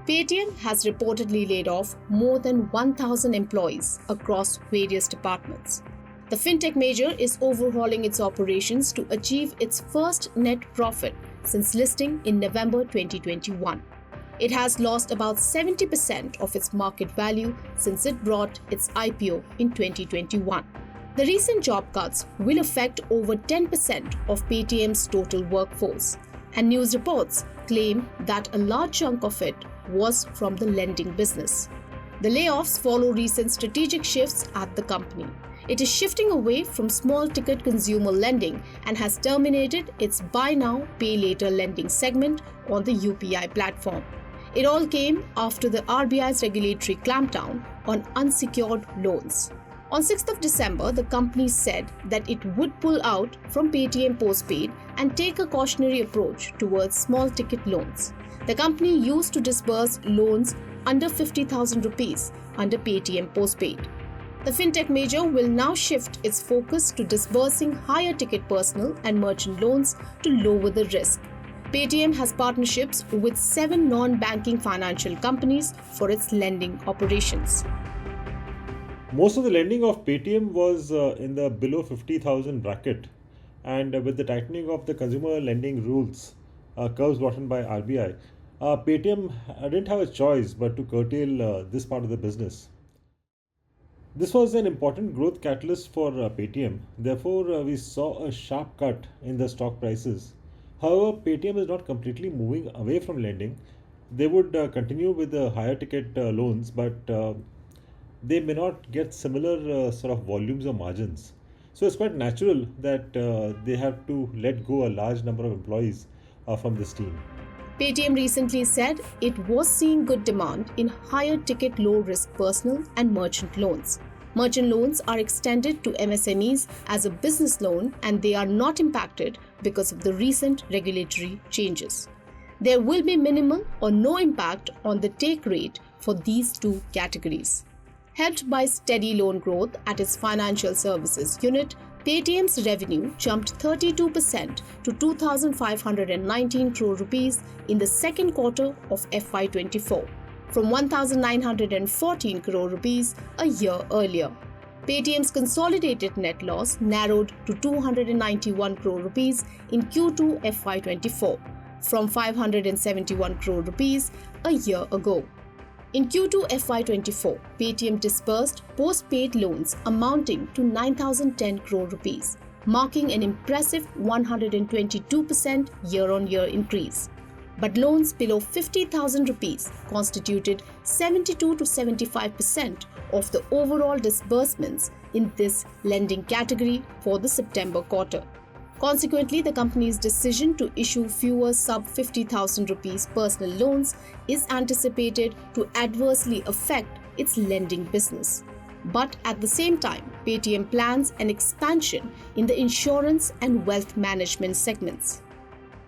Paytm has reportedly laid off more than 1,000 employees across various departments. The fintech major is overhauling its operations to achieve its first net profit since listing in November 2021. It has lost about 70% of its market value since it brought its IPO in 2021. The recent job cuts will affect over 10% of Paytm's total workforce, and news reports claim that a large chunk of it was from the lending business. The layoffs follow recent strategic shifts at the company. It is shifting away from small ticket consumer lending and has terminated its buy now, pay later lending segment on the UPI platform. It all came after the RBI's regulatory clampdown on unsecured loans. On 6th of December, the company said that it would pull out from Paytm Postpaid and take a cautionary approach towards small ticket loans. The company used to disburse loans under 50,000 rupees under Paytm Postpaid. The fintech major will now shift its focus to disbursing higher ticket personal and merchant loans to lower the risk. Paytm has partnerships with 7 non-banking financial companies for its lending operations. Most of the lending of Paytm was in the below 50,000 bracket, and with the tightening of the consumer lending rules, curves brought in by RBI, Paytm didn't have a choice but to curtail this part of the business. This was an important growth catalyst for Paytm. Therefore, we saw a sharp cut in the stock prices. However, Paytm is not completely moving away from lending. They would continue with the higher ticket loans, but they may not get similar sort of volumes or margins. So it's quite natural that they have to let go a large number of employees from this team. Paytm recently said it was seeing good demand in higher ticket low risk personal and merchant loans. Merchant loans are extended to MSMEs as a business loan and they are not impacted because of the recent regulatory changes. There will be minimal or no impact on the take rate for these two categories. Helped by steady loan growth at its financial services unit, Paytm's revenue jumped 32% to 2,519 crore rupees in the second quarter of FY24, from 1,914 crore rupees a year earlier. Paytm's consolidated net loss narrowed to 291 crore rupees in Q2 FY24, from 571 crore rupees a year ago. In Q2 FY24, Paytm disbursed postpaid loans amounting to 9,010 crore rupees, marking an impressive 122% year-on-year increase. But loans below 50,000 rupees constituted 72 to 75% of the overall disbursements in this lending category for the September quarter. Consequently, the company's decision to issue fewer sub 50,000 rupees personal loans is anticipated to adversely affect its lending business. But at the same time, Paytm plans an expansion in the insurance and wealth management segments.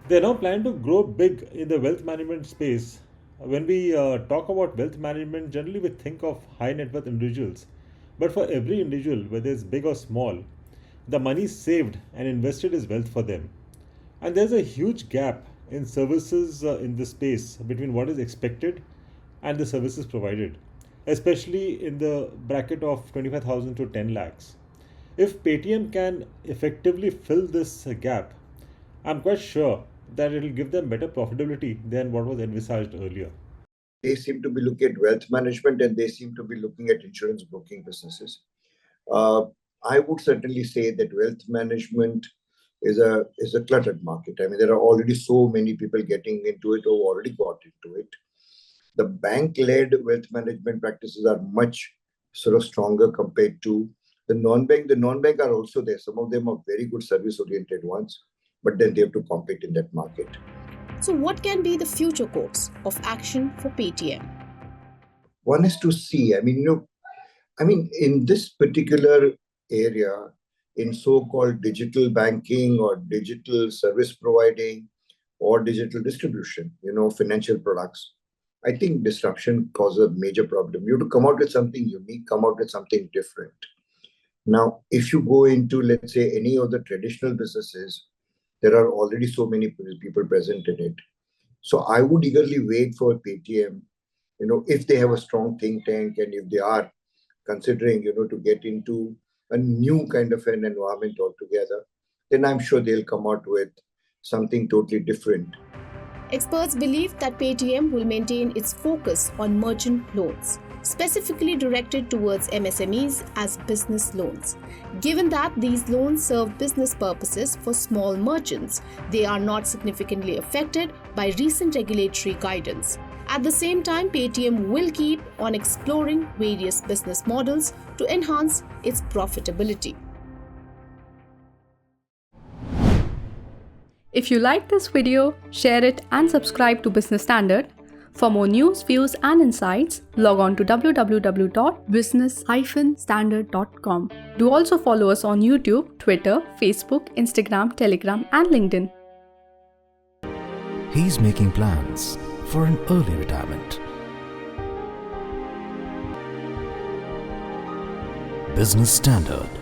They now plan to grow big in the wealth management space. When we talk about wealth management, generally we think of high net worth individuals. But for every individual, whether it's big or small, the money saved and invested is wealth for them. And there's a huge gap in services in this space between what is expected and the services provided, especially in the bracket of 25,000 to 10 lakhs. If Paytm can effectively fill this gap, I'm quite sure that it will give them better profitability than what was envisaged earlier. They seem to be looking at wealth management and they seem to be looking at insurance broking businesses. Uh, I would certainly say that wealth management is a cluttered market. I mean, there are already so many people getting into it or already got into it. The bank-led wealth management practices are much sort of stronger compared to the non-bank. The non-bank are also there. Some of them are very good service-oriented ones, but then they have to compete in that market. So, what can be the future course of action for Paytm? One is to see. In this particular area, in so-called digital banking or digital service providing or digital distribution, financial products, I think disruption causes a major problem. You have to come out with something unique, come out with something different. Now, if you go into, let's say, any of the traditional businesses, there are already so many people present in it. So I would eagerly wait for Paytm if they have a strong think tank and if they are considering, to get into a new kind of an environment altogether, then I'm sure they'll come out with something totally different. Experts believe that Paytm will maintain its focus on merchant loans, specifically directed towards MSMEs as business loans. Given that these loans serve business purposes for small merchants, they are not significantly affected by recent regulatory guidance. At the same time, Paytm will keep on exploring various business models to enhance its profitability. If you like this video, share it and subscribe to Business Standard. For more news, views and insights, log on to www.business-standard.com. Do also follow us on YouTube, Twitter, Facebook, Instagram, Telegram and LinkedIn. He's making plans for an early retirement. Business Standard.